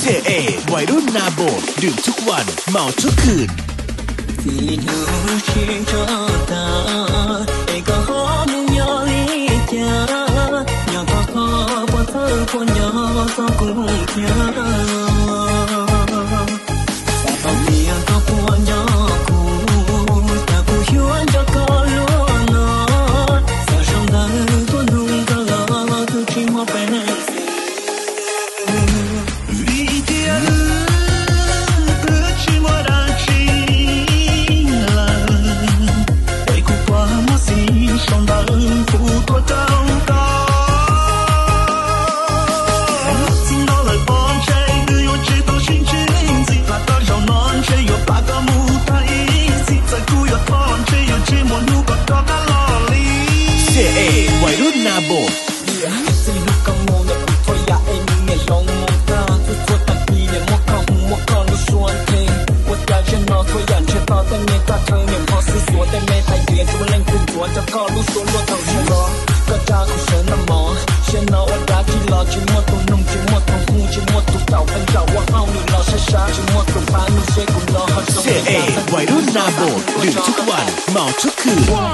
เจเอวัยรุ่นนาโบดดื่มทุกวันเมาทุกคืนเจเอวัยรุ่นนาโบดเจเอวัยรุ่นนาโบดดื่มทุกวันเมาทุกคื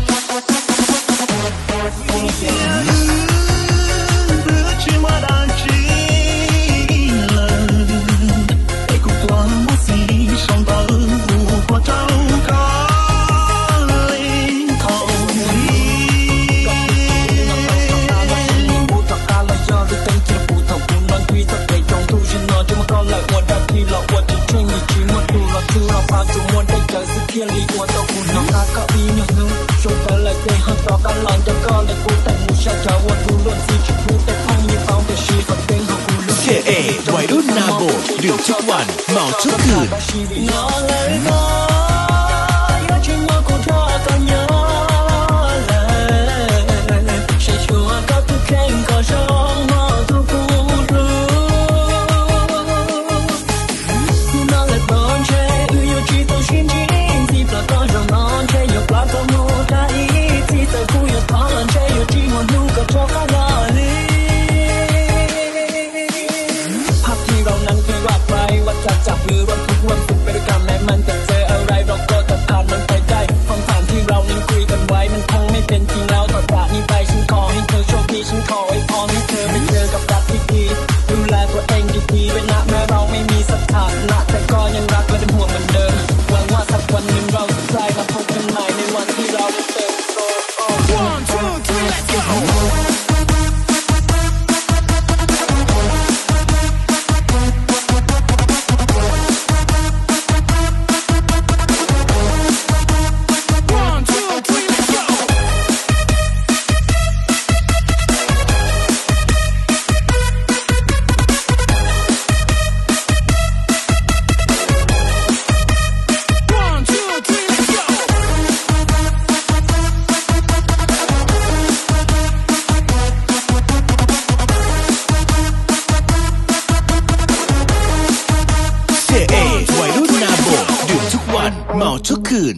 นเจเอวัยรุ่นนาโบดดื่มทุกวันเมาทุกคืนจับมือร่วมทุกข์ร่วมสุขไปด้วยกันแม้มันจะเจออะไรเราก็จะผ่านมันไปได้คำถามที่เรานั้นคุยกันไว้มันคงไม่เป็นจริงแล้วต่อจากนี้ไปฉันขอให้เธอโชคดีฉันขอให้พรให้เธอไปเจอกับรักที่ดีดูแลตัวเองดีๆไว้นะแม้เราไม่มีสถานะแต่ก็ยังรักและเป็นห่วงเหมือนเดิมหวังว่าสักวันหนึ่งเราจะได้มาพบกันใหม่ในวันที่เราได้เติบโต One, two, three, let's goเมาทุกคืน